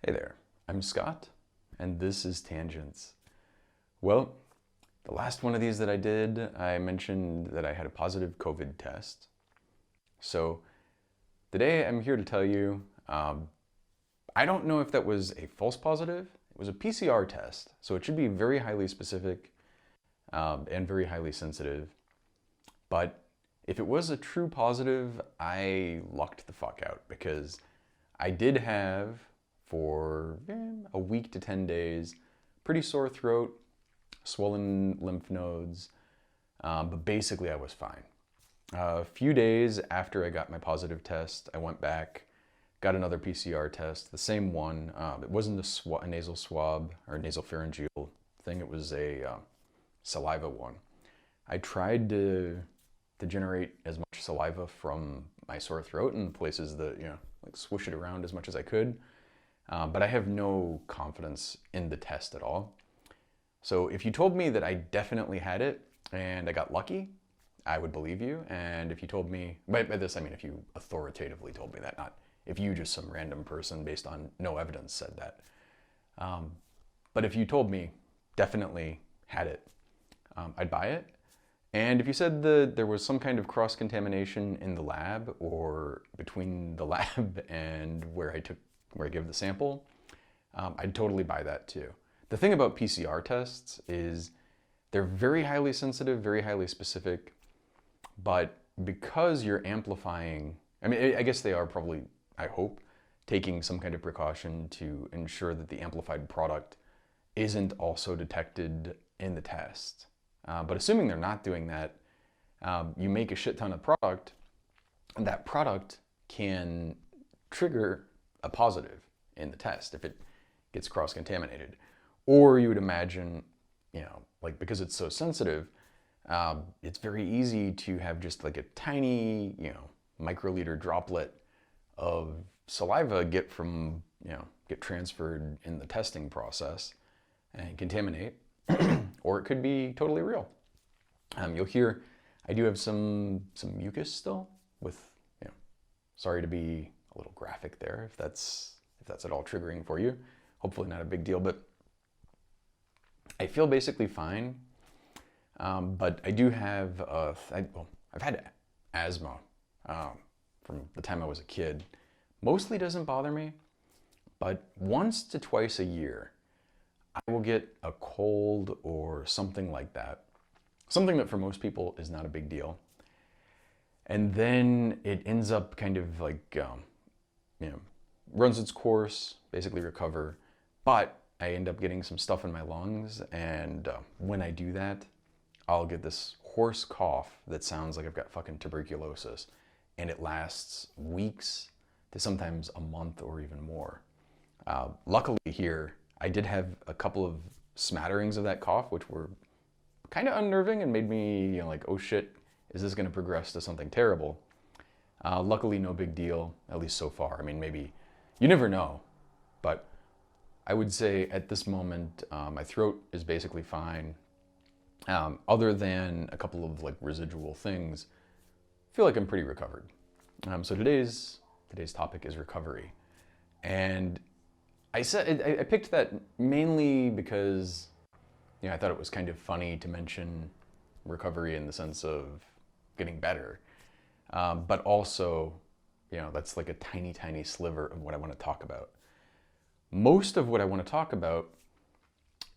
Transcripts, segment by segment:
Hey there, I'm Scott, and this is Tangents. Well, the last one of these that I did, I mentioned that I had a positive COVID test. So today I'm here to tell you, I don't know if that was a false positive. It was a PCR test, so it should be very highly specific and very highly sensitive. But if it was a true positive, I lucked the fuck out because I did have for a week to 10 days, pretty sore throat, swollen lymph nodes, but basically I was fine. A few days after I got my positive test, I went back, got another PCR test, the same one. It wasn't a nasal swab or nasopharyngeal thing, it was a saliva one. I tried to generate as much saliva from my sore throat in places that, like swoosh it around as much as I could. But I have no confidence in the test at all. So if you told me that I definitely had it and I got lucky, I would believe you. And if you told me, by this I mean if you authoritatively told me that, not if you just some random person based on no evidence said that. But if you told me definitely had it, I'd buy it. And if you said that there was some kind of cross-contamination in the lab or between the lab and where I give the sample, I'd totally buy that too. The thing about PCR tests is they're very highly sensitive, very highly specific, but because you're amplifying, I mean, I guess they are probably, I hope, taking some kind of precaution to ensure that the amplified product isn't also detected in the test. But assuming they're not doing that, you make a shit ton of product, and that product can trigger a positive in the test if it gets cross-contaminated. Or you would imagine, like because it's so sensitive, it's very easy to have just like a tiny, microliter droplet of saliva get transferred in the testing process and contaminate, or it could be totally real. You'll hear I do have some mucus still with, sorry to be a little graphic there if that's at all triggering for you. Hopefully not a big deal, but I feel basically fine. But I do have, I've had asthma from the time I was a kid. Mostly doesn't bother me, but once to twice a year, I will get a cold or something like that. Something that for most people is not a big deal. And then it ends up kind of like, runs its course, basically recover, but I end up getting some stuff in my lungs, and when I do that, I'll get this hoarse cough that sounds like I've got fucking tuberculosis, and it lasts weeks to sometimes a month or even more. Luckily here, I did have a couple of smatterings of that cough, which were kind of unnerving and made me like, oh shit, is this gonna progress to something terrible? Luckily, no big deal, at least so far. I mean, maybe, you never know, but I would say at this moment, my throat is basically fine. Other than a couple of like residual things, I feel like I'm pretty recovered. So today's topic is recovery. And I picked that mainly because, I thought it was kind of funny to mention recovery in the sense of getting better. But also, that's like a tiny, tiny sliver of what I want to talk about. Most of what I want to talk about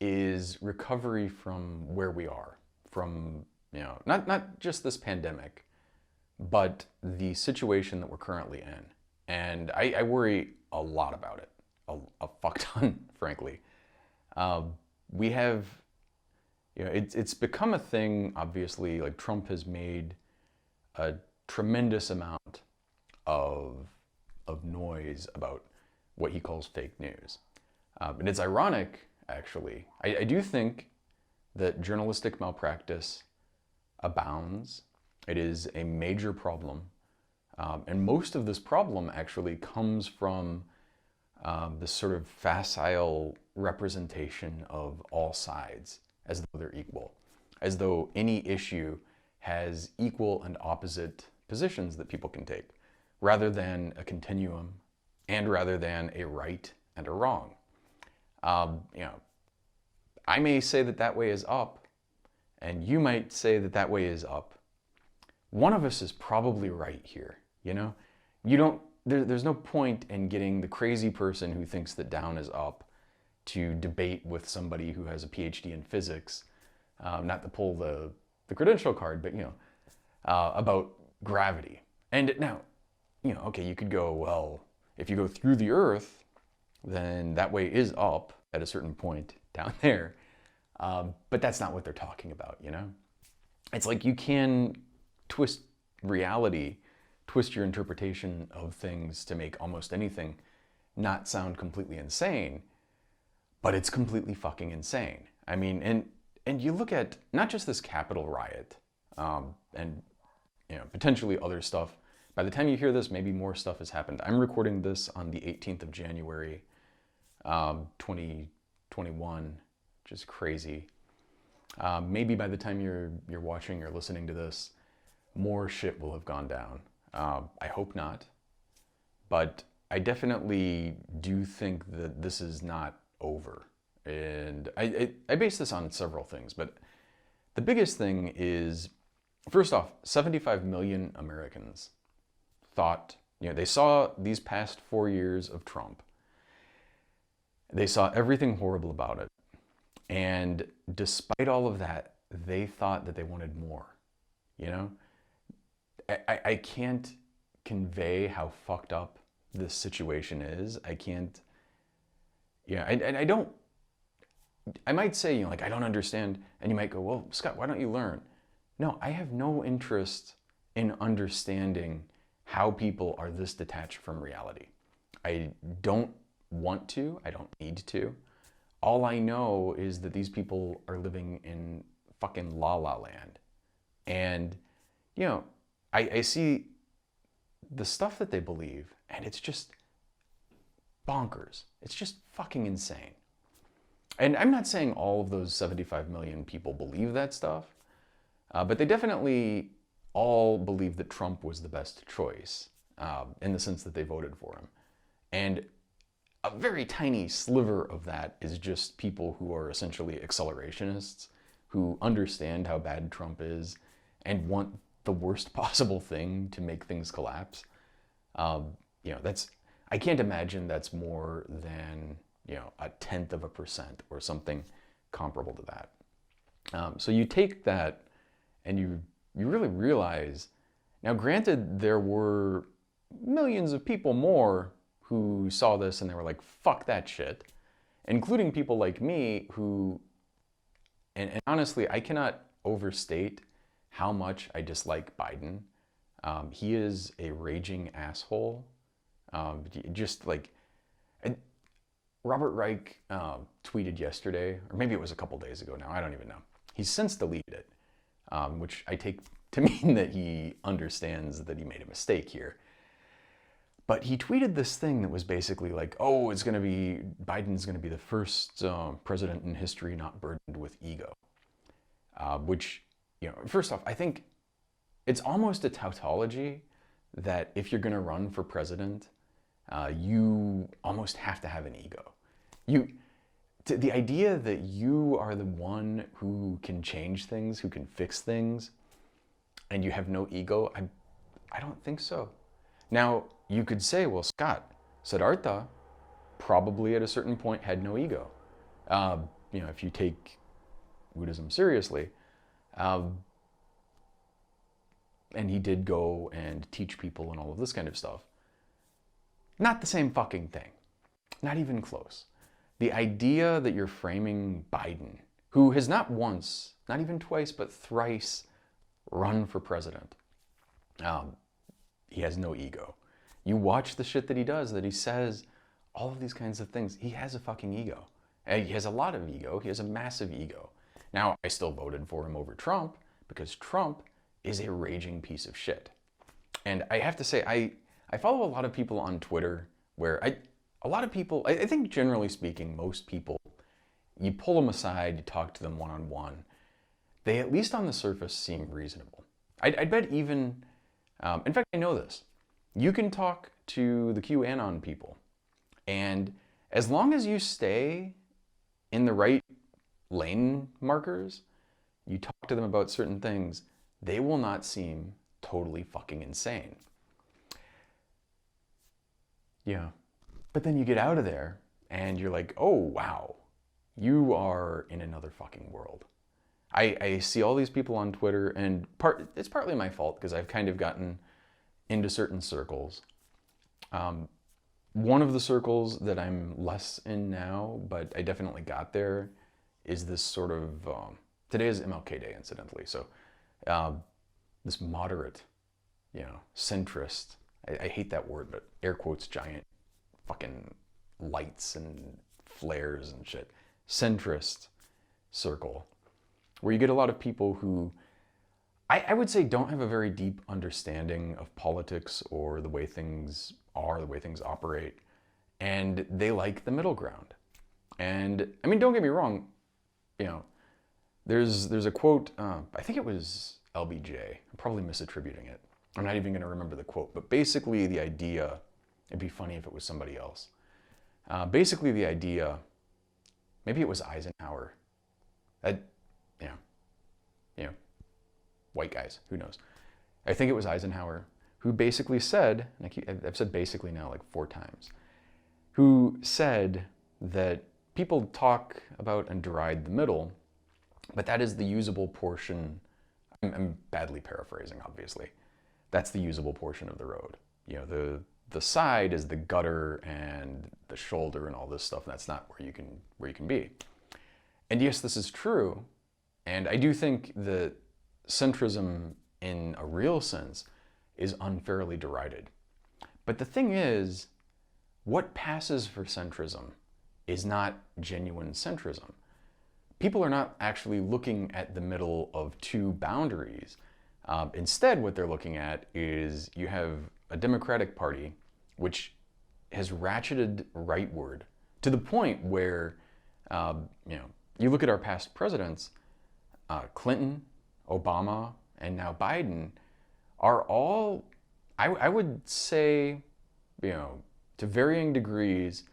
is recovery from where we are, from, not just this pandemic, but the situation that we're currently in. And I worry a lot about it, a fuck ton, frankly. We have, it's become a thing, obviously, like Trump has made a tremendous amount of noise about what he calls fake news. And it's ironic, actually. I do think that journalistic malpractice abounds. It is a major problem. And most of this problem actually comes from this sort of facile representation of all sides as though they're equal, as though any issue has equal and opposite positions that people can take, rather than a continuum and rather than a right and are wrong. You know, I may say that that way is up, and you might say that that way is up. One of us is probably right here, you know? There's no point in getting the crazy person who thinks that down is up to debate with somebody who has a PhD in physics, not to pull the credential card, but, you know, about gravity. And now, you know, okay, you could go, well, if you go through the Earth, then that way is up at a certain point down there. But that's not what they're talking about, you know? It's like you can twist reality, twist your interpretation of things to make almost anything not sound completely insane, but it's completely fucking insane. I mean, and you look at not just this Capitol riot, and you know, potentially other stuff. By the time you hear this, maybe more stuff has happened. I'm recording this on the 18th of January, 2021, which is crazy. Maybe by the time you're watching or listening to this, more shit will have gone down. I hope not, but I definitely do think that this is not over. And I base this on several things, but the biggest thing is, first off, 75 million Americans thought, you know, they saw these past 4 years of Trump. They saw everything horrible about it. And despite all of that, they thought that they wanted more, you know? I can't convey how fucked up this situation is. I can't, yeah, I don't, I might say, you know, like, I don't understand. And you might go, well, Scott, why don't you learn? No, I have no interest in understanding how people are this detached from reality. I don't want to, I don't need to. All I know is that these people are living in fucking la la land. And, you know, I see the stuff that they believe, and it's just bonkers. It's just fucking insane. And I'm not saying all of those 75 million people believe that stuff, but they definitely all believe that Trump was the best choice, in the sense that they voted for him. And a very tiny sliver of that is just people who are essentially accelerationists, who understand how bad Trump is and want the worst possible thing to make things collapse. You know, I can't imagine that's more than, you know, 0.1% or something comparable to that. So you take that and you really realize, now granted, there were millions of people more who saw this and they were like, fuck that shit, including people like me who, and honestly, I cannot overstate how much I dislike Biden. He is a raging asshole. Just like, Robert Reich tweeted yesterday, or maybe it was a couple days ago now, I don't even know. He's since deleted it, which I take to mean that he understands that he made a mistake here. But he tweeted this thing that was basically like, oh, Biden's gonna be the first president in history not burdened with ego. Which, you know, first off, I think it's almost a tautology that if you're gonna run for president, you almost have to have an ego. The idea that you are the one who can change things, who can fix things, and you have no ego, I don't think so. Now, you could say, well, Scott, Siddhartha probably at a certain point had no ego. You know, if you take Buddhism seriously. And he did go and teach people and all of this kind of stuff. Not the same fucking thing. Not even close. The idea that you're framing Biden, who has not once, not even twice, but thrice run for president. He has no ego. You watch the shit that he does, that he says, all of these kinds of things. He has a fucking ego. And he has a lot of ego. He has a massive ego. Now, I still voted for him over Trump because Trump is a raging piece of shit. And I have to say, I follow a lot of people on Twitter where a lot of people, I think generally speaking, most people, you pull them aside, you talk to them one-on-one, they at least on the surface seem reasonable. I'd bet even, in fact, I know this. You can talk to the QAnon people, and As long as you stay in the right lane markers, you talk to them about certain things, they will not seem totally fucking insane. Yeah. But then you get out of there and you're like, oh, wow, you are in another fucking world. I see all these people on Twitter, and it's partly my fault because I've kind of gotten into certain circles. One of the circles that I'm less in now, but I definitely got there, is this sort of, today is MLK Day, incidentally, so this moderate, centrist, I hate that word, but air quotes giant fucking lights and flares and shit, centrist circle, where you get a lot of people who I would say don't have a very deep understanding of politics or the way things are, the way things operate, and they like the middle ground. And I mean, don't get me wrong, there's a quote, I think it was LBJ, I'm probably misattributing it. I'm not even going to remember the quote, but basically the idea, it'd be funny if it was somebody else. Basically the idea, maybe it was Eisenhower. White guys, who knows? I think it was Eisenhower who basically said, and I've said basically now like 4 times, who said that people talk about and deride the middle, but that is the usable portion. I'm badly paraphrasing, obviously. That's the usable portion of the road. The side is the gutter and the shoulder and all this stuff. That's not where you can be. And yes, this is true. And I do think that centrism in a real sense is unfairly derided. But the thing is, what passes for centrism is not genuine centrism. People are not actually looking at the middle of 2 boundaries. Instead, what they're looking at is you have a Democratic Party which has ratcheted rightward to the point where, you look at our past presidents, Clinton, Obama, and now Biden are all, I would say, to varying degrees,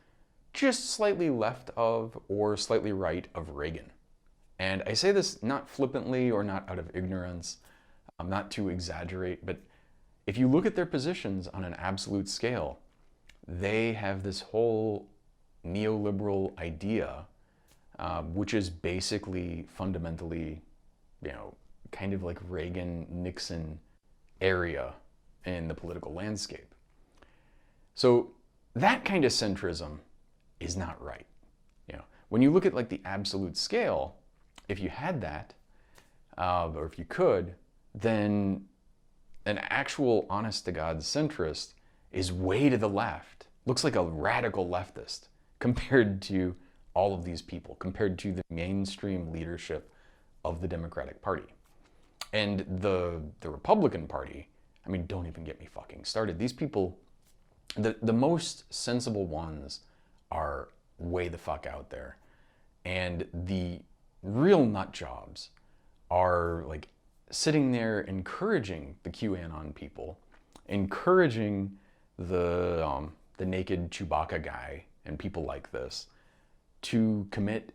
just slightly left of or slightly right of Reagan. And I say this not flippantly or not out of ignorance, not to exaggerate, but if you look at their positions on an absolute scale, they have this whole neoliberal idea, which is basically fundamentally, kind of like Reagan-Nixon area in the political landscape. So that kind of centrism is not right. When you look at like the absolute scale, if you had that, or if you could, then an actual honest-to-God centrist is way to the left, looks like a radical leftist compared to all of these people, compared to the mainstream leadership of the Democratic Party. And the Republican Party, I mean, don't even get me fucking started. These people, the most sensible ones are way the fuck out there. And the real nut jobs are like sitting there encouraging the QAnon people, encouraging the naked Chewbacca guy and people like this to commit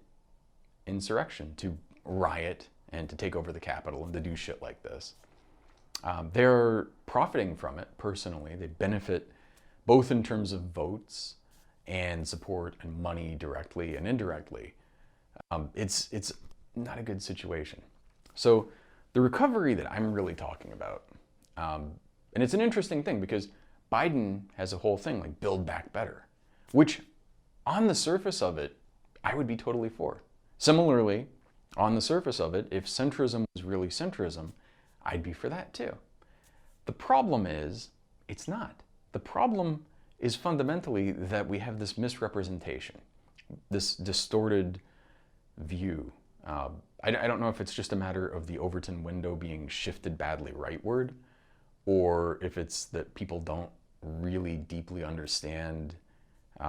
insurrection, to riot, and to take over the Capitol and to do shit like this. They're profiting from it personally. They benefit both in terms of votes and support and money directly and indirectly. It's not a good situation. So the recovery that I'm really talking about, and it's an interesting thing because Biden has a whole thing like Build Back Better, which on the surface of it, I would be totally for. Similarly, on the surface of it, if centrism was really centrism, I'd be for that too. The problem is, it's not. The problem is fundamentally that we have this misrepresentation, this distorted view. I don't know if it's just a matter of the Overton window being shifted badly rightward, or if it's that people don't really deeply understand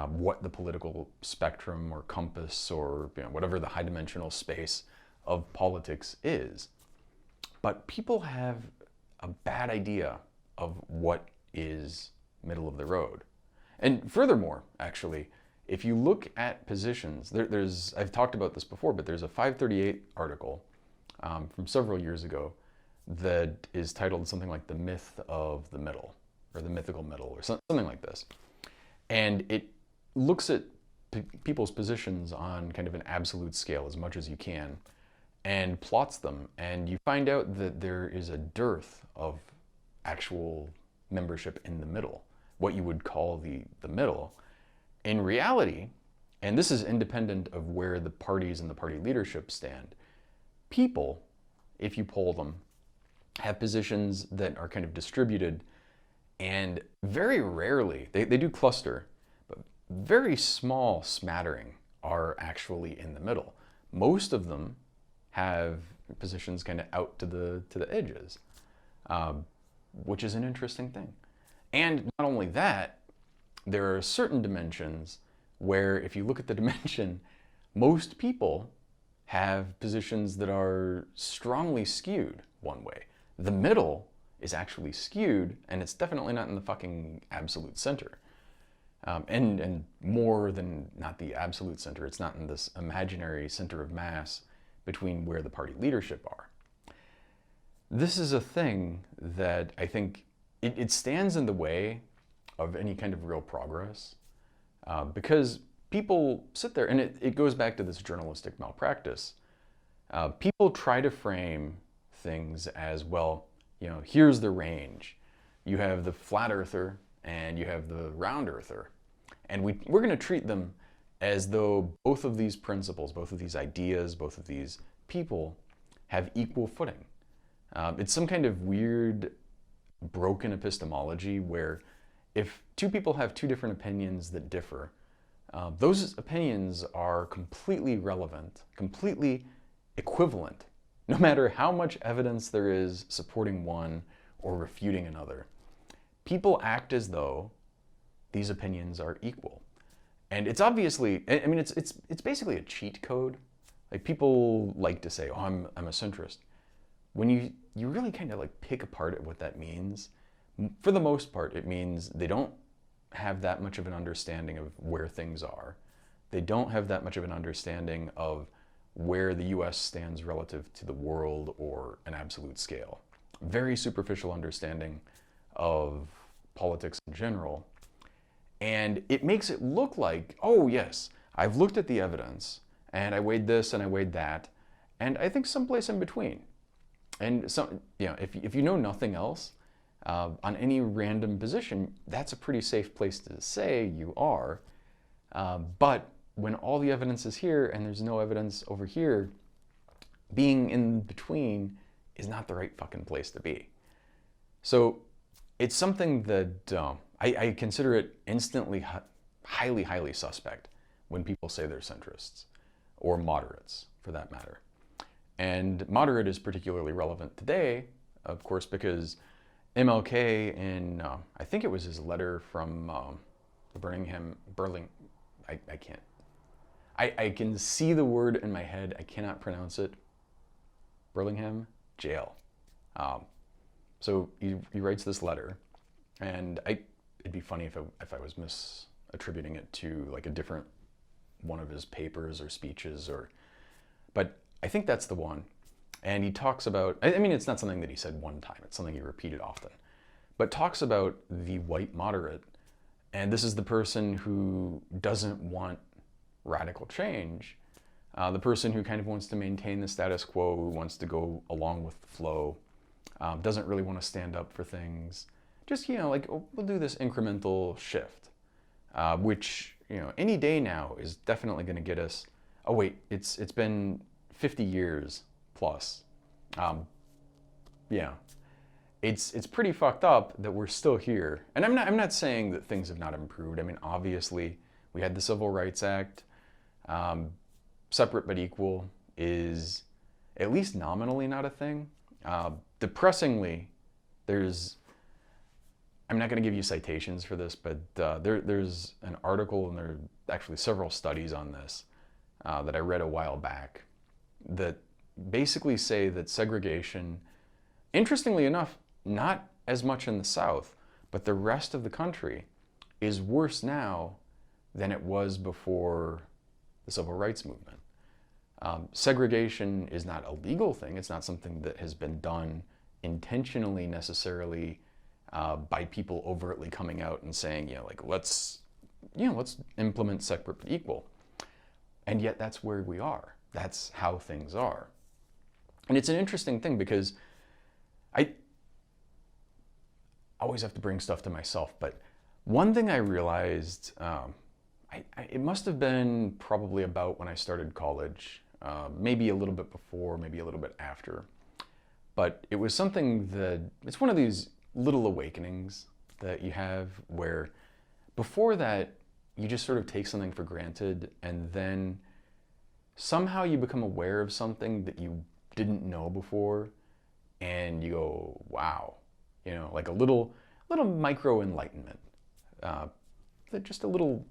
what the political spectrum or compass or whatever the high dimensional space of politics is. But people have a bad idea of what is middle of the road. And furthermore, actually, if you look at positions, I've talked about this before, but there's a 538 article from several years ago that is titled something like The Myth of the Middle, or The Mythical Middle, or something like this. And it looks at people's positions on kind of an absolute scale as much as you can and plots them. And you find out that there is a dearth of actual membership in the middle, what you would call the middle. In reality, and this is independent of where the parties and the party leadership stand, people, if you poll them, have positions that are kind of distributed, and very rarely, they do cluster, but very small smattering are actually in the middle. Most of them have positions kind of out to the edges, which is an interesting thing. And not only that, there are certain dimensions where if you look at the dimension, most people have positions that are strongly skewed one way. The middle is actually skewed, and it's definitely not in the fucking absolute center. And more than not the absolute center, it's not in this imaginary center of mass between where the party leadership are. This is a thing that I think it stands in the way of any kind of real progress, because people sit there, and it goes back to this journalistic malpractice. People try to frame things as, well, you know, here's the range. You have the flat earther and you have the round earther. And we're going to treat them as though both of these principles, both of these ideas, both of these people have equal footing. It's some kind of weird, broken epistemology where if two people have two different opinions that differ, those opinions are completely relevant, completely equivalent, no matter how much evidence there is supporting one or refuting another. People act as though these opinions are equal. And it's obviously, I mean, it's basically a cheat code. Like, people like to say, oh, I'm a centrist. When you really kind of like pick apart at what that means, for the most part, it means they don't have that much of an understanding of where things are. They don't have that much of an understanding of where the US stands relative to the world or an absolute scale. Very superficial understanding of politics in general. And it makes it look like, oh yes, I've looked at the evidence and I weighed this and I weighed that, and I think someplace in between. And so, you know, if you know nothing else, on any random position, that's a pretty safe place to say you are. But when all the evidence is here and there's no evidence over here, being in between is not the right fucking place to be. So it's something that I consider it instantly highly, highly suspect when people say they're centrists, or moderates for that matter. And moderate is particularly relevant today, of course, because MLK in, I think it was his letter from I can see the word in my head, I cannot pronounce it, Burlingham jail. So he writes this letter, and it'd be funny if I was misattributing it to like a different one of his papers or speeches, but I think that's the one. And he talks about, I mean, it's not something that he said one time, it's something he repeated often, but talks about the white moderate. And this is the person who doesn't want radical change, the person who kind of wants to maintain the status quo, who wants to go along with the flow, doesn't really want to stand up for things. Just, you know, like, oh, we'll do this incremental shift, which, you know, any day now is definitely going to get us, oh wait, it's been 50 years plus. Yeah, it's pretty fucked up that we're still here. And I'm not saying that things have not improved. I mean, obviously, we had the Civil Rights Act. Separate but equal is at least nominally not a thing. Depressingly, I'm not going to give you citations for this, but there's an article, and there are actually several studies on this that I read a while back that basically say that segregation, interestingly enough, not as much in the South, but the rest of the country is worse now than it was before the civil rights movement. Segregation is not a legal thing. It's not something that has been done intentionally necessarily by people overtly coming out and saying, like, let's implement separate but equal. And yet that's where we are. That's how things are. And it's an interesting thing because I always have to bring stuff to myself, but one thing I realized, it must have been probably about when I started college, maybe a little bit before, maybe a little bit after. But it was something that, it's one of these little awakenings that you have where before that, you just sort of take something for granted, and then somehow you become aware of something that you didn't know before, and you go, wow, like a little micro enlightenment, just a little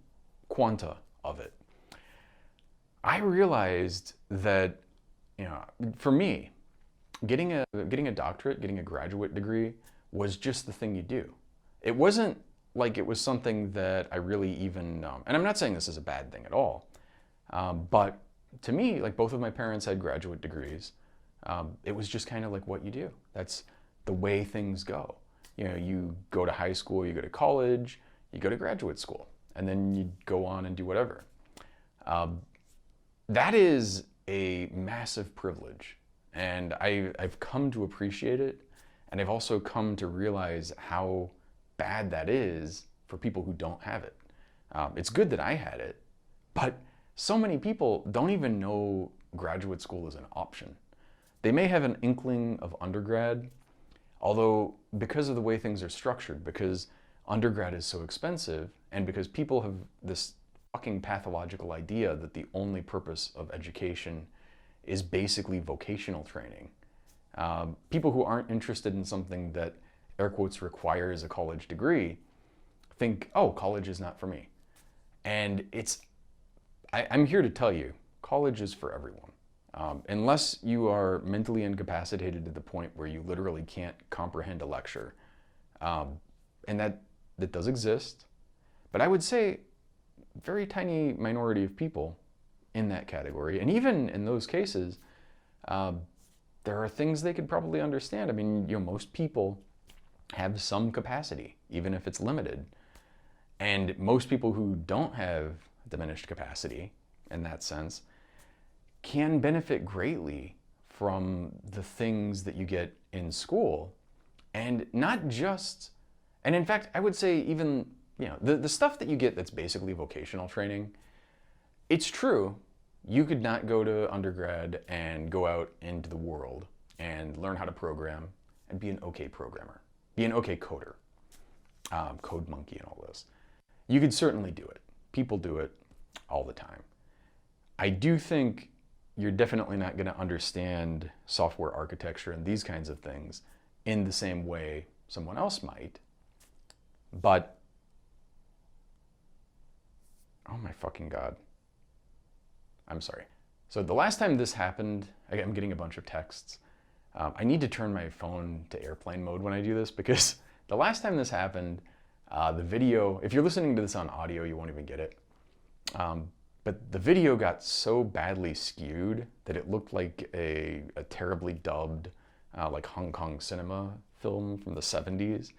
quanta of it. I realized that, for me, getting a doctorate, getting a graduate degree was just the thing you do. It wasn't like it was something that I really even, and I'm not saying this is a bad thing at all, but to me, like both of my parents had graduate degrees. It was just kind of like what you do. That's the way things go. You go to high school, you go to college, you go to graduate school, and then you go on and do whatever. That is a massive privilege, and I've come to appreciate it, and I've also come to realize how bad that is for people who don't have it. It's good that I had it, but so many people don't even know graduate school is an option. They may have an inkling of undergrad, although because of the way things are structured, because undergrad is so expensive, and because people have this fucking pathological idea that the only purpose of education is basically vocational training. People who aren't interested in something that, air quotes, requires a college degree think, oh, college is not for me. And I'm here to tell you, college is for everyone. Unless you are mentally incapacitated to the point where you literally can't comprehend a lecture. And that does exist. But I would say very tiny minority of people in that category. And even in those cases, there are things they could probably understand. I mean, most people have some capacity, even if it's limited. And most people who don't have diminished capacity in that sense can benefit greatly from the things that you get in school. And not just, and in fact, I would say even, the stuff that you get that's basically vocational training, it's true. You could not go to undergrad and go out into the world and learn how to program and be an okay programmer, be an okay coder, code monkey and all this. You could certainly do it. People do it all the time. I do think you're definitely not going to understand software architecture and these kinds of things in the same way someone else might. But, oh my fucking God. I'm sorry. So the last time this happened, I'm getting a bunch of texts. I need to turn my phone to airplane mode when I do this, because the last time this happened, the video, if you're listening to this on audio, you won't even get it. But the video got so badly skewed that it looked like a terribly dubbed, like Hong Kong cinema film from the 70s.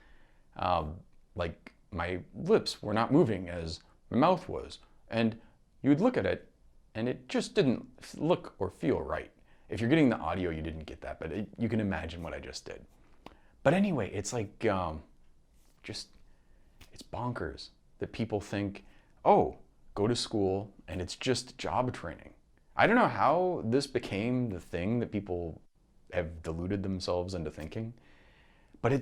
Like my lips were not moving as my mouth was. And you would look at it and it just didn't look or feel right. If you're getting the audio, you didn't get that, but you can imagine what I just did. But anyway, it's like, it's bonkers that people think, oh, go to school and it's just job training. I don't know how this became the thing that people have deluded themselves into thinking, but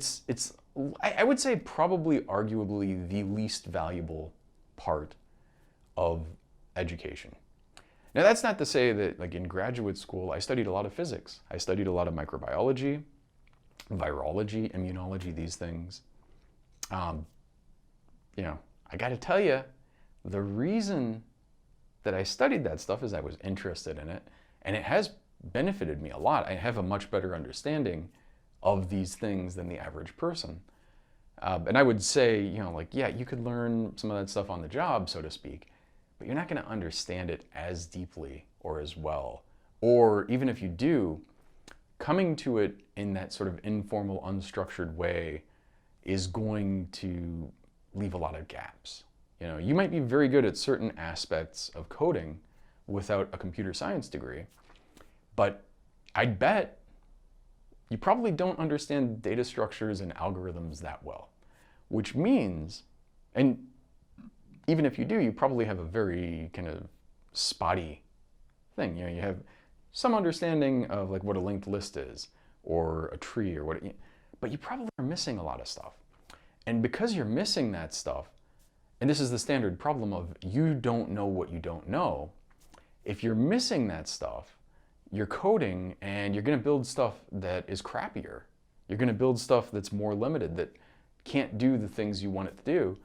I would say probably arguably the least valuable part of education. Now that's not to say that, like, in graduate school, I studied a lot of physics. I studied a lot of microbiology, virology, immunology, these things. I gotta tell you, the reason that I studied that stuff is I was interested in it, and it has benefited me a lot. I have a much better understanding of these things than the average person. And I would say, like, yeah, you could learn some of that stuff on the job, so to speak, but you're not going to understand it as deeply or as well. Or even if you do, coming to it in that sort of informal, unstructured way is going to leave a lot of gaps. You might be very good at certain aspects of coding without a computer science degree, but I'd bet you probably don't understand data structures and algorithms that well, which means, and even if you do, you probably have a very kind of spotty thing. You have some understanding of like what a linked list is or a tree or what, but you probably are missing a lot of stuff. And because you're missing that stuff, and this is the standard problem of you don't know what you don't know, if you're missing that stuff, you're coding and you're going to build stuff that is crappier. You're going to build stuff that's more limited, that can't do the things you want it to do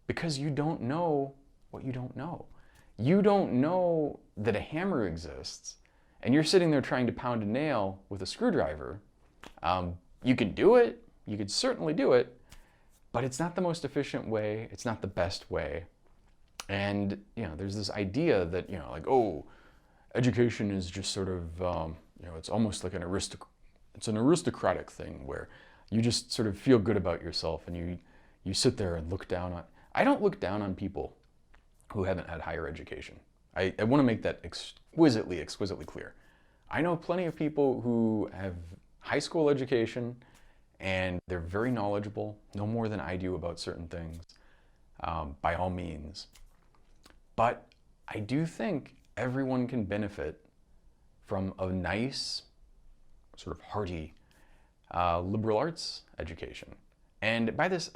because you don't know what you don't know. You don't know that a hammer exists and you're sitting there trying to pound a nail with a screwdriver. You can do it. You could certainly do it. But it's not the most efficient way. It's not the best way. And, there's this idea that, like, oh, education is just sort of, it's almost like it's an aristocratic thing where you just sort of feel good about yourself and you sit there and look down on. I don't look down on people who haven't had higher education. I want to make that exquisitely clear. I know plenty of people who have high school education and they're very knowledgeable, no more than I do about certain things, by all means. But I do think everyone can benefit from a nice, sort of hearty, liberal arts education. And by this,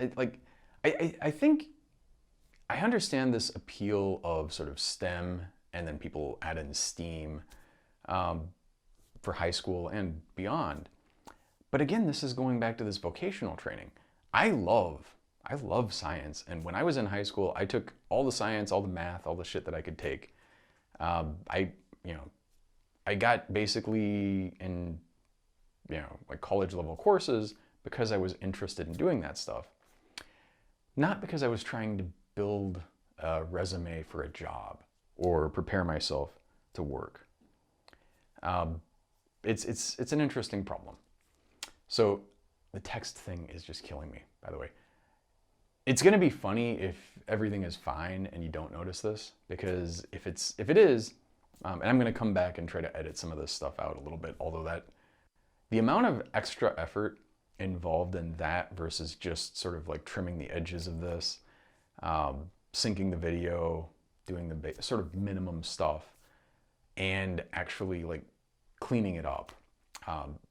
I think I understand this appeal of sort of STEM, and then people add in STEAM for high school and beyond. But again, this is going back to this vocational training. I love science. And when I was in high school, I took all the science, all the math, all the shit that I could take. I got basically in, like college level courses because I was interested in doing that stuff. Not because I was trying to build a resume for a job or prepare myself to work. It's an interesting problem. So the text thing is just killing me, by the way. It's going to be funny if everything is fine and you don't notice this, because if it is, and I'm going to come back and try to edit some of this stuff out a little bit, although the amount of extra effort involved in that versus just sort of like trimming the edges of this, syncing the video, doing the sort of minimum stuff, and actually like cleaning it up.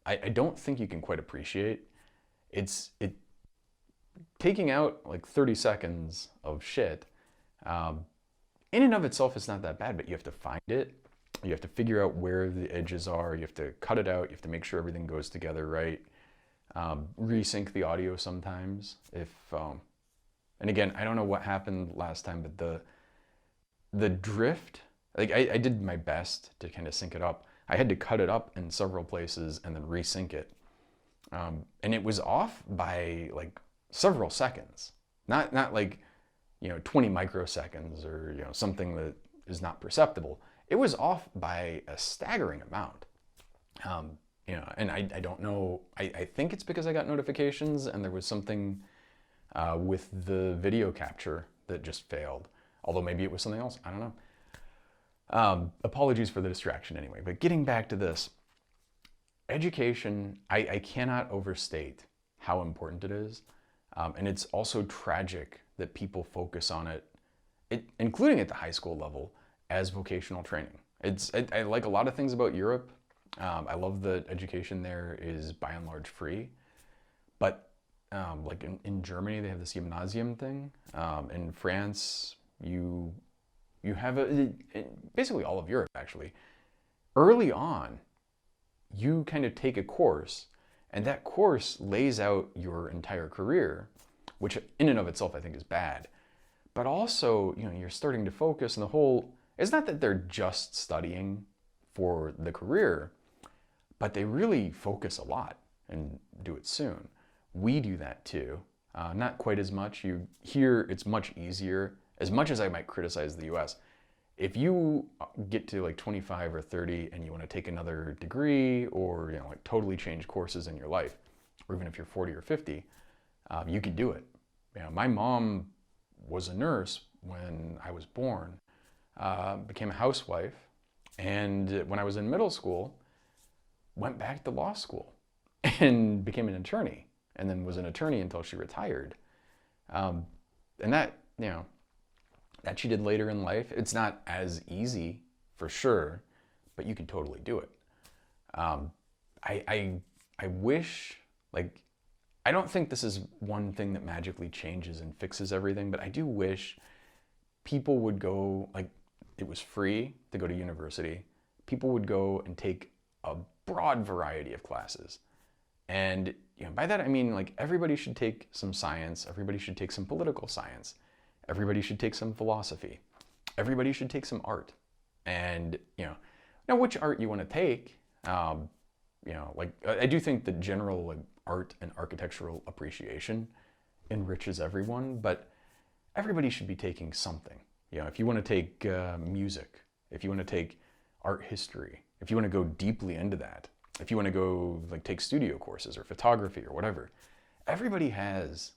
I don't think you can quite appreciate. Taking out like 30 seconds of shit, in and of itself is not that bad, but you have to find it. You have to figure out where the edges are. You have to cut it out. You have to make sure everything goes together right. Resync the audio sometimes. And again, I don't know what happened last time, but the drift, like I did my best to kind of sync it up. I had to cut it up in several places and then resync it. And it was off by like several seconds, not like, 20 microseconds or, something that is not perceptible. It was off by a staggering amount. And I don't know, I think it's because I got notifications and there was something with the video capture that just failed. Although maybe it was something else, I don't know. Apologies for the distraction anyway, but getting back to this, education, I cannot overstate how important it is. And it's also tragic that people focus on it, including at the high school level, as vocational training. I like a lot of things about Europe. I love that education there is by and large free. But like in Germany, they have this Gymnasium thing. In France, you have basically all of Europe actually. Early on, you kind of take a course, and that course lays out your entire career, which in and of itself I think is bad. But also, you're starting to focus, and it's not that they're just studying for the career, but they really focus a lot and do it soon. We do that too. Not quite as much. Here, it's much easier. As much as I might criticize the US, if you get to like 25 or 30 and you want to take another degree or like totally change courses in your life, or even if you're 40 or 50, you can do it. My mom was a nurse when I was born, became a housewife, and when I was in middle school, went back to law school and became an attorney, and then was an attorney until she retired. And that, that she did later in life. It's not as easy for sure, but you can totally do it. I wish, like, I don't think this is one thing that magically changes and fixes everything, but I do wish people would go, like, it was free to go to university. People would go and take a broad variety of classes. And by that I mean, like, everybody should take some science, everybody should take some political science, everybody should take some philosophy, everybody should take some art. And now which art you want to take, like, I do think the general, like, art and architectural appreciation enriches everyone, but everybody should be taking something. If you want to take music, if you want to take art history, if you want to go deeply into that, if you want to go, like, take studio courses or photography or whatever, everybody has,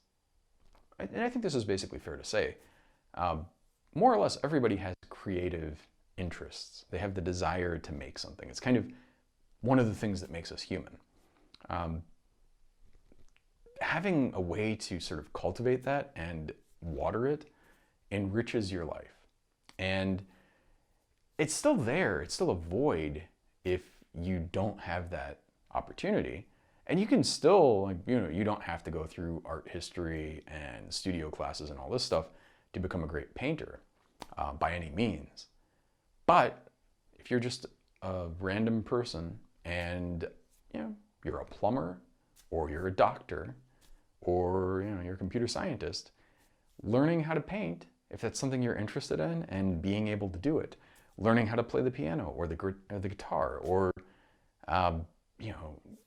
and I think this is basically fair to say, more or less everybody has creative interests. They have the desire to make something. It's kind of one of the things that makes us human. Having a way to sort of cultivate that and water it enriches your life. And it's still there. It's still a void if you don't have that opportunity. And you can still, like, you don't have to go through art history and studio classes and all this stuff to become a great painter by any means. But if you're just a random person and you're a plumber or you're a doctor or you're a computer scientist, learning how to paint, if that's something you're interested in, and being able to do it, learning how to play the piano or the guitar or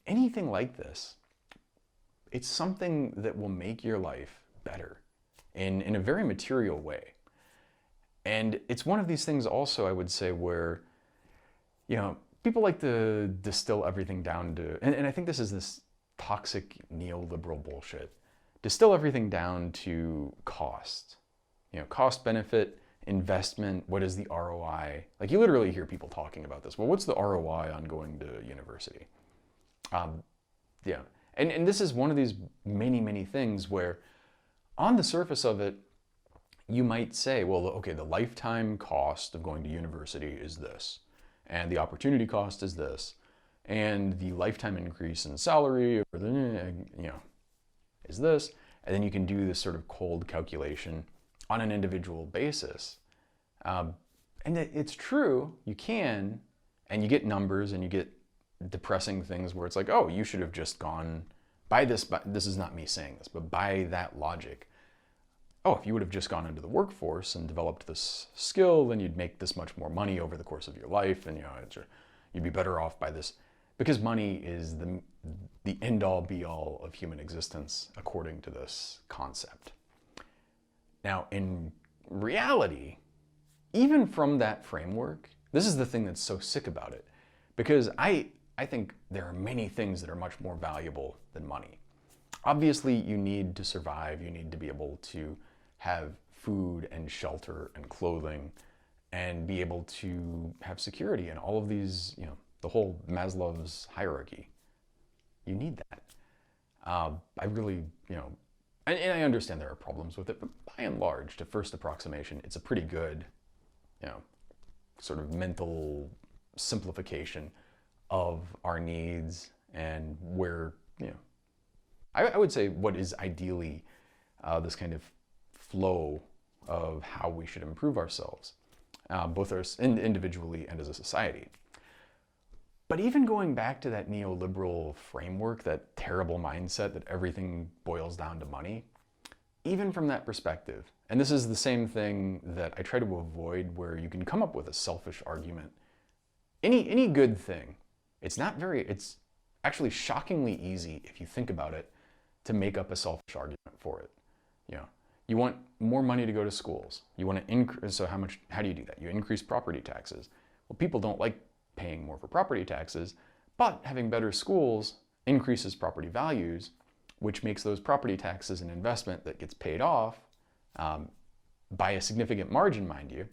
anything like this, it's something that will make your life better in a very material way. And it's one of these things also, I would say, where people like to distill everything down to, and I think this is this toxic neoliberal bullshit, distill everything down to cost. Cost benefit, investment, what is the ROI? Like, you literally hear people talking about this. Well, what's the ROI on going to university? And this is one of these many, many things where on the surface of it, you might say, well, okay, the lifetime cost of going to university is this, and the opportunity cost is this, and the lifetime increase in salary is this, and then you can do this sort of cold calculation on an individual basis. And it's true, you can, and you get numbers and you get depressing things where it's like, oh, you should have just gone by this is not me saying this, but by that logic, oh, if you would have just gone into the workforce and developed this skill, then you'd make this much more money over the course of your life, and you'd be better off by this, because money is the end-all be-all of human existence according to this concept. Now, in reality, even from that framework, this is the thing that's so sick about it, because I think there are many things that are much more valuable than money. Obviously, you need to survive, you need to be able to have food and shelter and clothing and be able to have security and all of these, the whole Maslow's hierarchy. You need that. I really, and I understand there are problems with it, but by and large, to first approximation, it's a pretty good, sort of mental simplification of our needs and where, I would say what is ideally this kind of flow of how we should improve ourselves, both individually and as a society. But even going back to that neoliberal framework, that terrible mindset that everything boils down to money, even from that perspective, and this is the same thing that I try to avoid, where you can come up with a selfish argument. Any good thing, it's actually shockingly easy if you think about it to make up a selfish argument for it. You know, you want more money to go to schools. You want to increase, so how do you do that? You increase property taxes. Well, people don't like paying more for property taxes, but having better schools increases property values, which makes those property taxes an investment that gets paid off by a significant margin, mind you.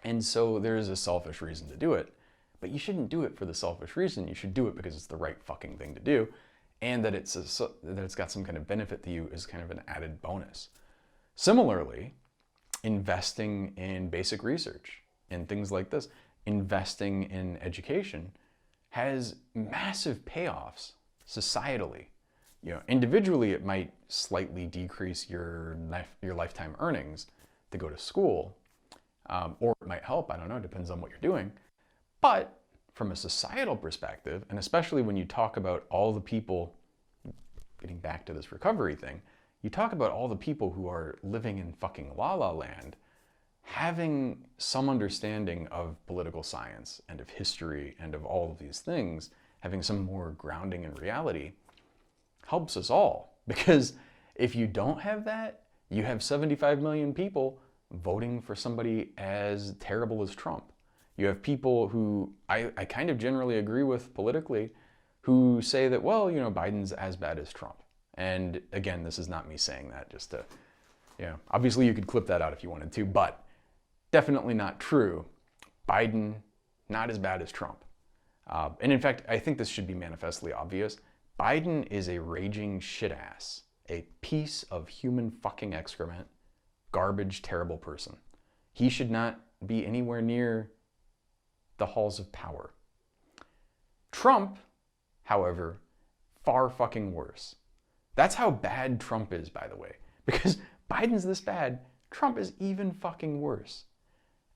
And so there's a selfish reason to do it. But you shouldn't do it for the selfish reason. You should do it because it's the right fucking thing to do, and that it's got some kind of benefit to you as kind of an added bonus. Similarly, investing in basic research and things like this, investing in education, has massive payoffs societally. You know, individually, it might slightly decrease your lifetime earnings to go to school, or it might help. I don't know. It depends on what you're doing. But from a societal perspective, and especially when you talk about all the people, getting back to this recovery thing, you talk about all the people who are living in fucking la-la land, having some understanding of political science and of history and of all of these things, having some more grounding in reality, helps us all. Because if you don't have that, you have 75 million people voting for somebody as terrible as Trump. You have people who I kind of generally agree with politically who say that, well, you know, Biden's as bad as Trump. And again, this is not me saying that, just to, you know, obviously you could clip that out if you wanted to, but definitely not true. Biden, not as bad as Trump. And in fact, I think this should be manifestly obvious. Biden is a raging shit-ass, a piece of human fucking excrement, garbage, terrible person. He should not be anywhere near the halls of power. Trump, however, far fucking worse. That's how bad Trump is, by the way. Because Biden's this bad, Trump is even fucking worse.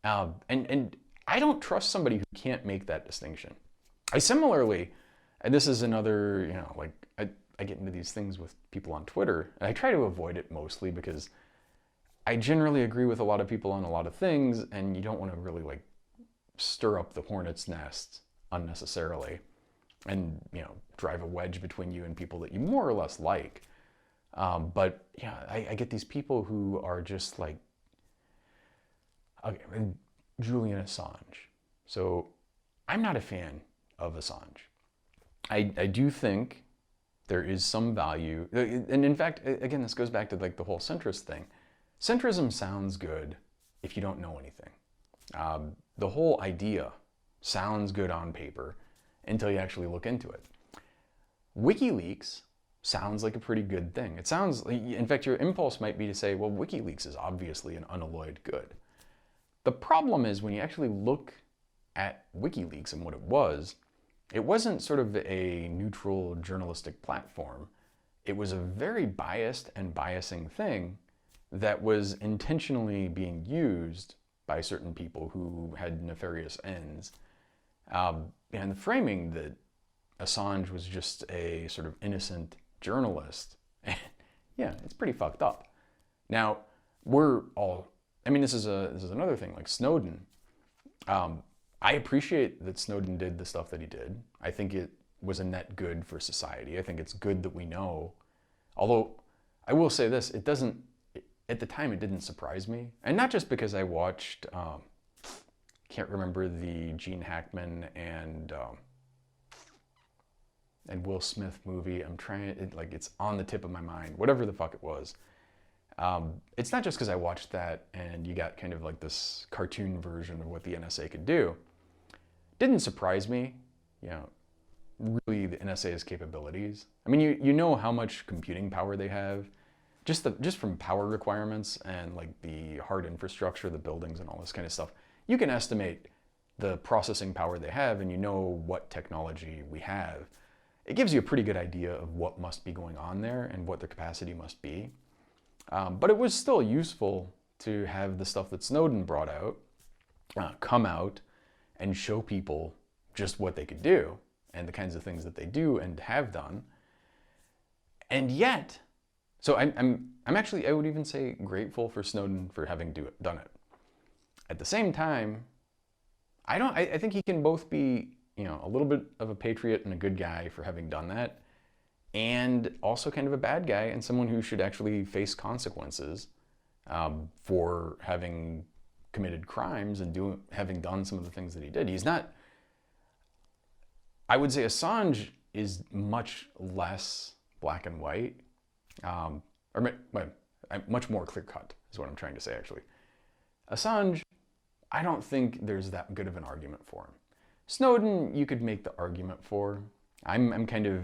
And I don't trust somebody who can't make that distinction. I similarly, and this is another, you know, like I get into these things with people on Twitter, and I try to avoid it mostly because I generally agree with a lot of people on a lot of things, and you don't want to really like stir up the hornet's nest unnecessarily and, you know, drive a wedge between you and people that you more or less like. But yeah, I get these people who are just like, okay, Julian Assange. So I'm not a fan of Assange. I do think there is some value, and in fact, again, this goes back to like the whole centrist thing. Centrism sounds good if you don't know anything. The whole idea sounds good on paper until you actually look into it. WikiLeaks sounds like a pretty good thing. It sounds, in fact, your impulse might be to say, well, WikiLeaks is obviously an unalloyed good. The problem is when you actually look at WikiLeaks and what it wasn't sort of a neutral journalistic platform. It was a very biased and biasing thing that was intentionally being used by certain people who had nefarious ends. And the framing that Assange was just a sort of innocent journalist, yeah, it's pretty fucked up. Now, this is another thing, like Snowden. I appreciate that Snowden did the stuff that he did. I think it was a net good for society. I think it's good that we know. Although, I will say this, at the time it didn't surprise me. And not just because I watched, can't remember the Gene Hackman and Will Smith movie. It's on the tip of my mind, whatever the fuck it was. It's not just because I watched that and you got kind of like this cartoon version of what the NSA could do. Didn't surprise me, you know, really the NSA's capabilities. I mean, you know how much computing power they have, just from power requirements and like the hard infrastructure, the buildings and all this kind of stuff. You can estimate the processing power they have, and you know what technology we have. It gives you a pretty good idea of what must be going on there and what their capacity must be. But it was still useful to have the stuff that Snowden brought out come out and show people just what they could do and the kinds of things that they do and have done. And yet, so I'm actually, I would even say, grateful for Snowden for having done it. At the same time, I think he can both be, you know, a little bit of a patriot and a good guy for having done that. and also kind of a bad guy and someone who should actually face consequences for having committed crimes and having done some of the things that he did. He's not, I would say Assange is much less black and white, much more clear cut is what I'm trying to say actually. Assange, I don't think there's that good of an argument for him. Snowden, you could make the argument for. I'm kind of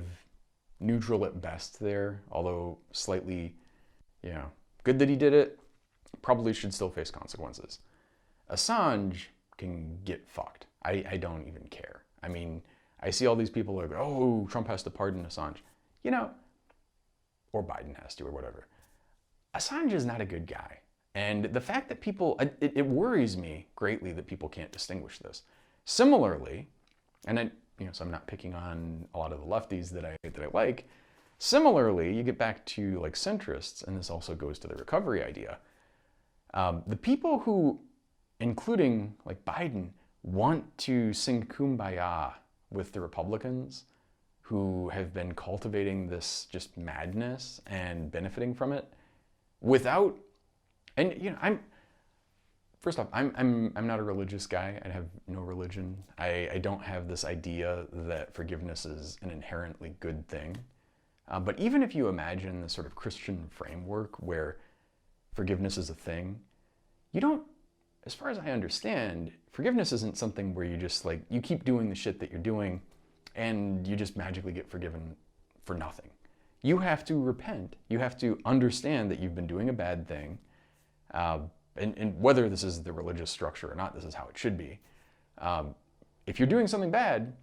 neutral at best there, although slightly, good that he did it, probably should still face consequences. Assange can get fucked. I don't even care. I mean, I see all these people like, oh, Trump has to pardon Assange. Or Biden has to or whatever. Assange is not a good guy. And the fact that people, it worries me greatly that people can't distinguish this. Similarly, and so I'm not picking on a lot of the lefties that I like. Similarly, you get back to like centrists, and this also goes to the recovery idea. The people who, including like Biden, want to sing Kumbaya with the Republicans who have been cultivating this just madness and benefiting from it without, and first off, I'm not a religious guy. I have no religion. I don't have this idea that forgiveness is an inherently good thing. But even if you imagine the sort of Christian framework where forgiveness is a thing, you don't, as far as I understand, forgiveness isn't something where you just like, you keep doing the shit that you're doing and you just magically get forgiven for nothing. You have to repent. You have to understand that you've been doing a bad thing. And whether this is the religious structure or not, this is how it should be. If you're doing something bad,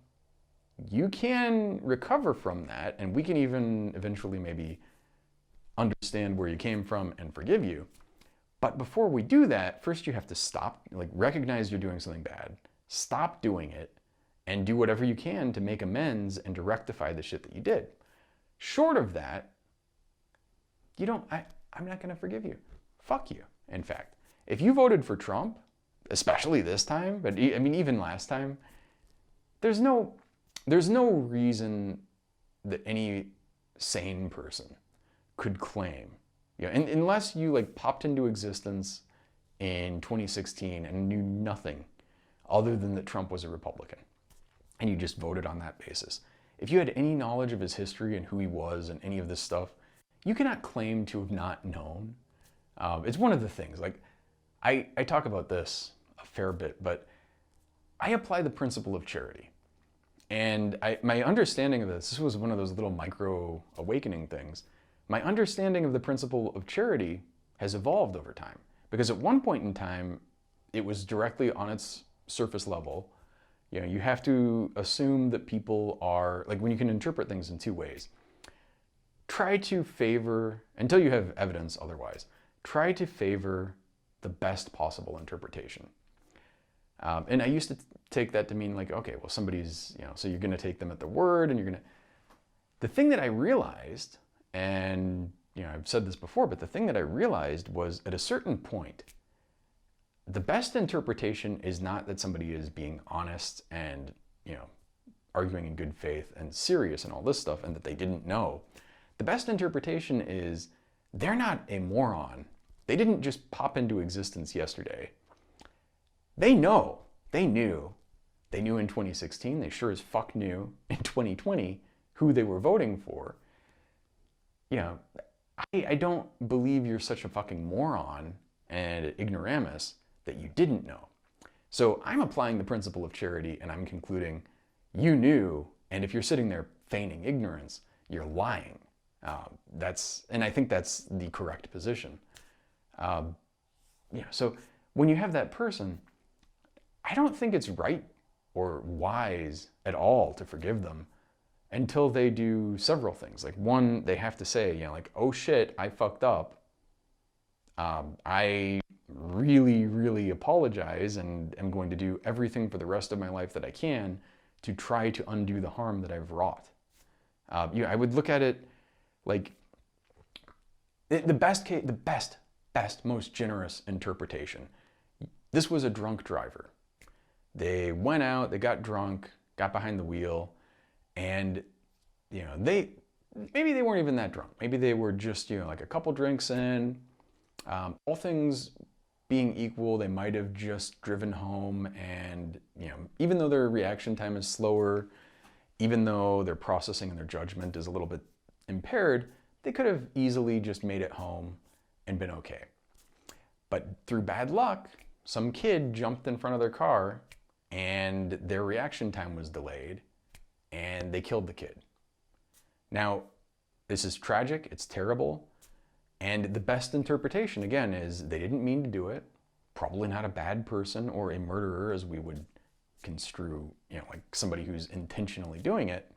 you can recover from that, and we can even eventually maybe understand where you came from and forgive you. But before we do that, first you have to stop, recognize you're doing something bad, stop doing it, and do whatever you can to make amends and to rectify the shit that you did. Short of that, I'm not gonna forgive you. Fuck you, in fact. If you voted for Trump, especially this time, but I mean, even last time, there's no reason that any sane person could claim, unless you popped into existence in 2016 and knew nothing other than that Trump was a Republican, and you just voted on that basis. If you had any knowledge of his history and who he was and any of this stuff, you cannot claim to have not known. It's one of the things, I talk about this a fair bit, but I apply the principle of charity. And my understanding of this was one of those little micro awakening things. My understanding of the principle of charity has evolved over time. Because at one point in time, it was directly on its surface level. You have to assume that people are, when you can interpret things in two ways. Try to favor, until you have evidence otherwise, try to favor the best possible interpretation. And I used to take that to mean okay, well, somebody's, so you're going to take them at their word and you're going to... The thing that I realized, and I've said this before, but the thing that I realized was at a certain point, the best interpretation is not that somebody is being honest and, arguing in good faith and serious and all this stuff and that they didn't know. The best interpretation is they're not a moron. They didn't just pop into existence yesterday. They know. They knew. They knew in 2016. They sure as fuck knew in 2020 who they were voting for. I don't believe you're such a fucking moron and ignoramus that you didn't know. So I'm applying the principle of charity and I'm concluding you knew, and if you're sitting there feigning ignorance, you're lying. And I think that's the correct position. So when you have that person, I don't think it's right or wise at all to forgive them until they do several things. One, they have to say, oh shit, I fucked up. I really, really apologize and am going to do everything for the rest of my life that I can to try to undo the harm that I've wrought. I would look at it the best, most generous interpretation. This was a drunk driver. They went out, they got drunk, got behind the wheel, and they maybe they weren't even that drunk. Maybe they were just, like a couple drinks in. All things being equal, they might have just driven home and, even though their reaction time is slower, even though their processing and their judgment is a little bit impaired, they could have easily just made it home and been okay. But through bad luck, some kid jumped in front of their car and their reaction time was delayed and they killed the kid. Now, this is tragic, it's terrible, and the best interpretation, again, is they didn't mean to do it, probably not a bad person or a murderer as we would construe, like somebody who's intentionally doing it,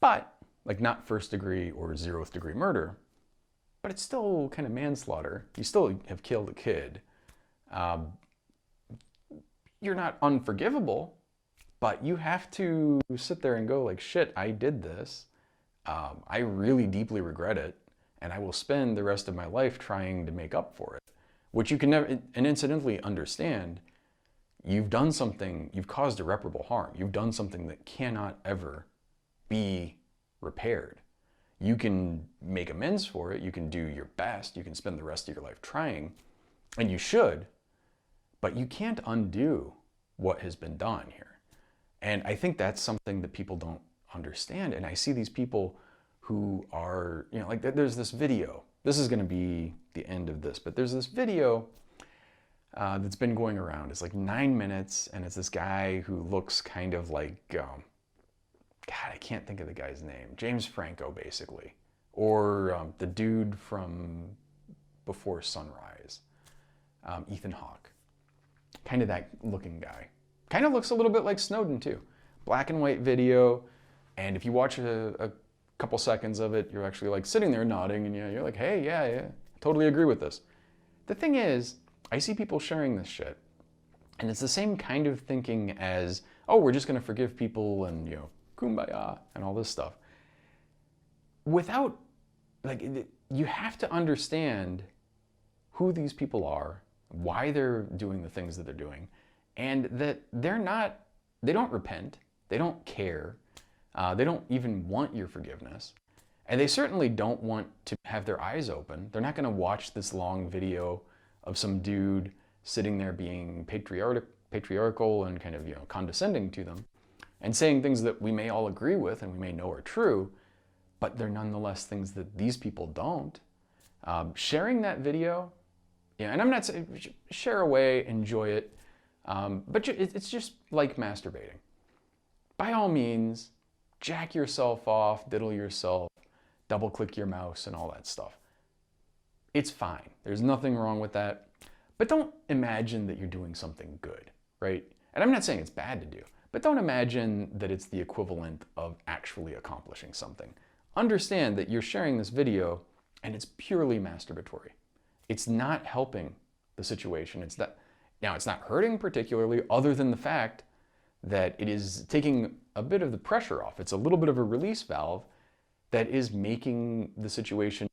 but like not first degree or 0th degree murder, but it's still kind of manslaughter. You still have killed a kid. You're not unforgivable, but you have to sit there and go like, shit, I did this. I really deeply regret it, and I will spend the rest of my life trying to make up for it, which you can never, and incidentally understand, you've done something, you've caused irreparable harm. You've done something that cannot ever be repaired. You can make amends for it, you can do your best, you can spend the rest of your life trying, and you should, but you can't undo what has been done here. And I think that's something that people don't understand. And I see these people who are, like there's this video. This is going to be the end of this, but there's this video that's been going around. It's like 9 minutes, and it's this guy who looks kind of like, God, I can't think of the guy's name. James Franco, basically. Or the dude from Before Sunrise, Ethan Hawke. Kind of that looking guy. Kind of looks a little bit like Snowden too. Black and white video, and if you watch a couple seconds of it, you're actually like sitting there nodding, and you're like, hey, yeah, totally agree with this. The thing is, I see people sharing this shit, and it's the same kind of thinking as, oh, we're just gonna forgive people and, kumbaya and all this stuff. Without, you have to understand who these people are, why they're doing the things that they're doing, and that they don't repent, they don't care, they don't even want your forgiveness, and they certainly don't want to have their eyes open. They're not gonna watch this long video of some dude sitting there being patriarchal and kind of, condescending to them, and saying things that we may all agree with and we may know are true, but they're nonetheless things that these people don't. Sharing that video, and I'm not saying share away, enjoy it, but it's just like masturbating. By all means, jack yourself off, diddle yourself, double click your mouse and all that stuff. It's fine. There's nothing wrong with that. But don't imagine that you're doing something good, right? And I'm not saying it's bad to do, but don't imagine that it's the equivalent of actually accomplishing something. Understand that you're sharing this video and it's purely masturbatory. It's not helping the situation. Now, it's not hurting particularly, other than the fact that it is taking a bit of the pressure off. It's a little bit of a release valve that is making the situation,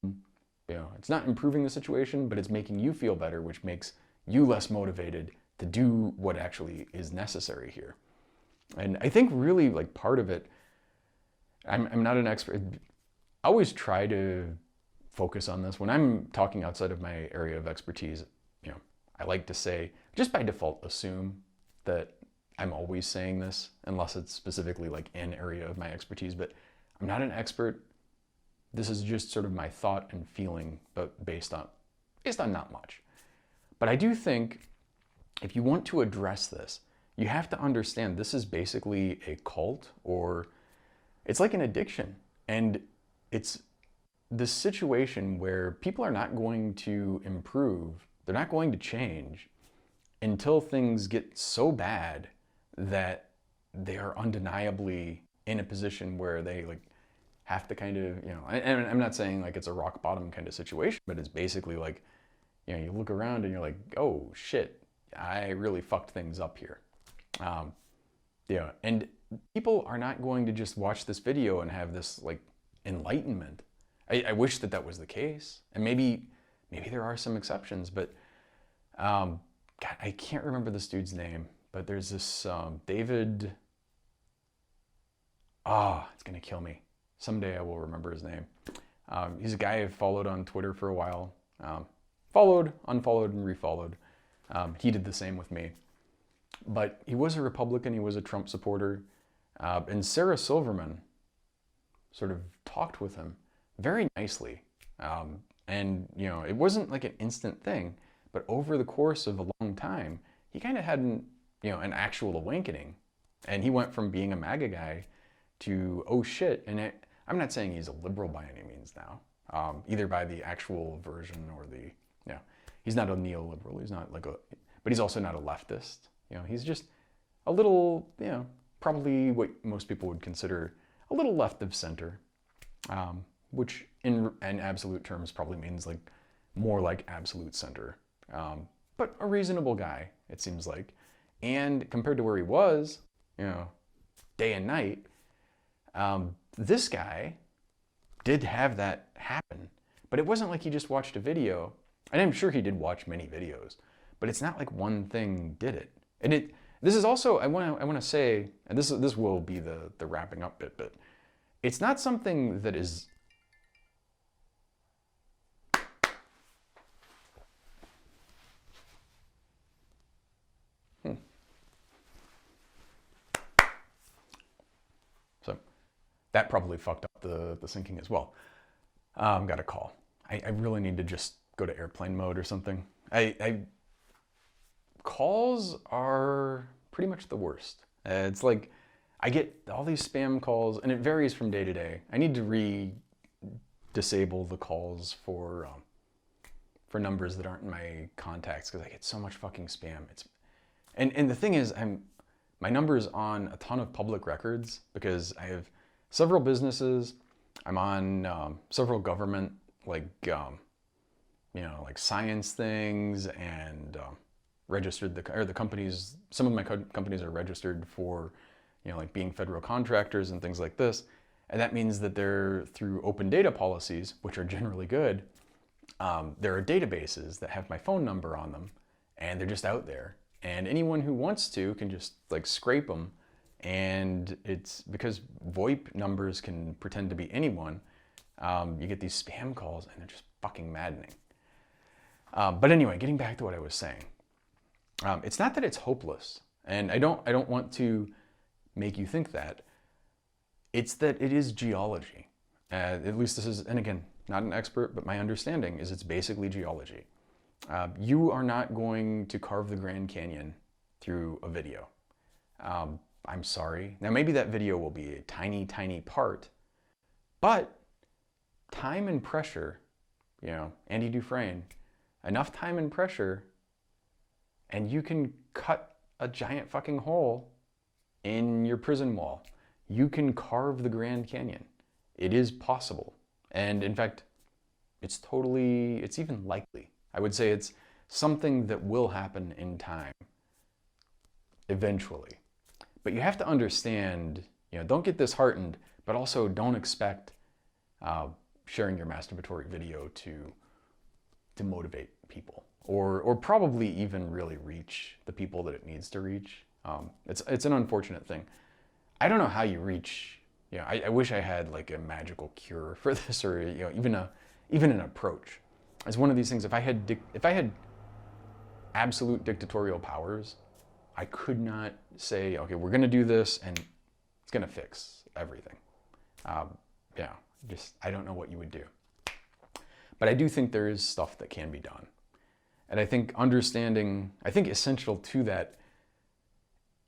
it's not improving the situation, but it's making you feel better, which makes you less motivated to do what actually is necessary here. And I think really part of it, I'm not an expert. I always try to focus on this. When I'm talking outside of my area of expertise, I like to say, just by default, assume that I'm always saying this, unless it's specifically an area of my expertise, but I'm not an expert. This is just sort of my thought and feeling, but based on not much. But I do think if you want to address this, you have to understand this is basically a cult, or it's like an addiction. And it's this situation where people are not going to improve, they're not going to change until things get so bad that they are undeniably in a position where they have to kind of, and I'm not saying it's a rock bottom kind of situation, but it's basically you look around and you're like, oh shit, I really fucked things up here. And people are not going to just watch this video and have this enlightenment. I wish that was the case, and maybe there are some exceptions, but God, I can't remember this dude's name, but there's this David, it's gonna kill me. Someday I will remember his name. He's a guy I've followed on Twitter for a while. Followed, unfollowed, and refollowed. He did the same with me. But he was a Republican, he was a Trump supporter. And Sarah Silverman sort of talked with him very nicely. And, you know, it wasn't like an instant thing, but over the course of a long time, he kind of had an actual awakening. And he went from being a MAGA guy to, oh shit. And I'm not saying he's a liberal by any means now, either by the actual version or he's not a neoliberal. He's not but he's also not a leftist. You know, he's just a little, probably what most people would consider a little left of center, which in absolute terms probably means like more like absolute center. But a reasonable guy, it seems like. And compared to where he was, day and night, this guy did have that happen. But it wasn't like he just watched a video. And I'm sure he did watch many videos, but it's not like one thing did it. And this is also, I want to say, and this will be the wrapping up bit, but it's not something that is So that probably fucked up the syncing as well. Got a call. I really need to just go to airplane mode or something. Calls are pretty much the worst. It's like I get all these spam calls, and it varies from day to day. I need to disable the calls for numbers that aren't in my contacts because I get so much fucking spam. And the thing is, my number's on a ton of public records because I have several businesses. I'm on several government like science things, and registered the companies. Some of my companies are registered for like being federal contractors and things like this, and that means that they're through open data policies, which are generally good. There are databases that have my phone number on them, and they're just out there, and anyone who wants to can just like scrape them. And it's because VoIP numbers can pretend to be anyone. You get these spam calls, and they're just fucking maddening. But anyway, getting back to what I was saying, it's not that it's hopeless, and I don't want to make you think that. It's that it is geology. At least this is, and again, not an expert, but my understanding is it's basically geology. You are not going to carve the Grand Canyon through a video. I'm sorry. Now maybe that video will be a tiny, tiny part, but time and pressure, Andy Dufresne, enough time and pressure, and you can cut a giant fucking hole in your prison wall. You can carve the Grand Canyon. It is possible. And in fact, it's even likely. I would say it's something that will happen in time, eventually. But you have to understand, don't get disheartened, but also don't expect sharing your masturbatory video to motivate people, or probably even really reach the people that it needs to reach. It's an unfortunate thing. I don't know how you reach. I wish I had like a magical cure for this, or even an approach. It's one of these things. If I had absolute dictatorial powers, I could not say, okay, we're going to do this and it's going to fix everything. I don't know what you would do. But I do think there is stuff that can be done. And I think essential to that,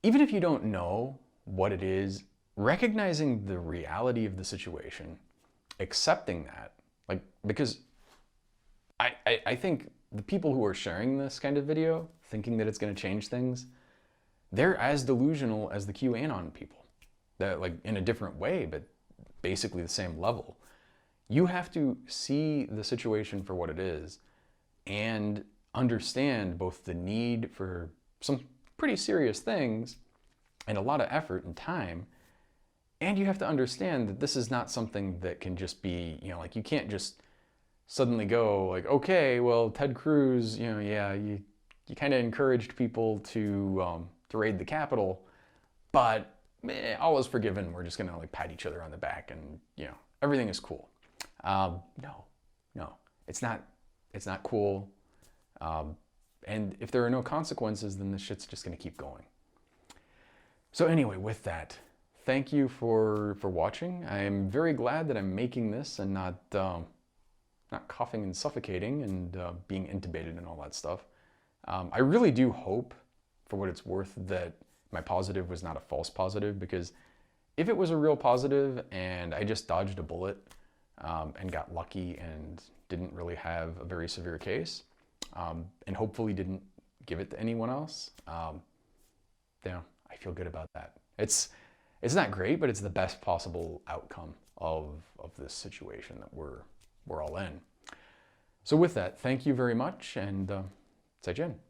even if you don't know what it is, recognizing the reality of the situation, accepting that, because I think the people who are sharing this kind of video, thinking that it's going to change things, they're as delusional as the QAnon people. That, in a different way, but basically the same level. You have to see the situation for what it is and understand both the need for some pretty serious things and a lot of effort and time. And you have to understand that this is not something that can just be, you can't just suddenly go okay, well, Ted Cruz, you kind of encouraged people to raid the Capitol, but all is forgiven. We're just gonna like pat each other on the back and, you know, everything is cool. No, it's not cool. And if there are no consequences, then this shit's just gonna keep going. So anyway, with that, thank you for watching. I'm very glad that I'm making this and not coughing and suffocating and being intubated and all that stuff. I really do hope, for what it's worth, that my positive was not a false positive, because if it was a real positive and I just dodged a bullet and got lucky and didn't really have a very severe case, and hopefully didn't give it to anyone else, you know, I feel good about that. It's not great, but it's the best possible outcome of this situation that we're all in. So with that, thank you very much, and 再见。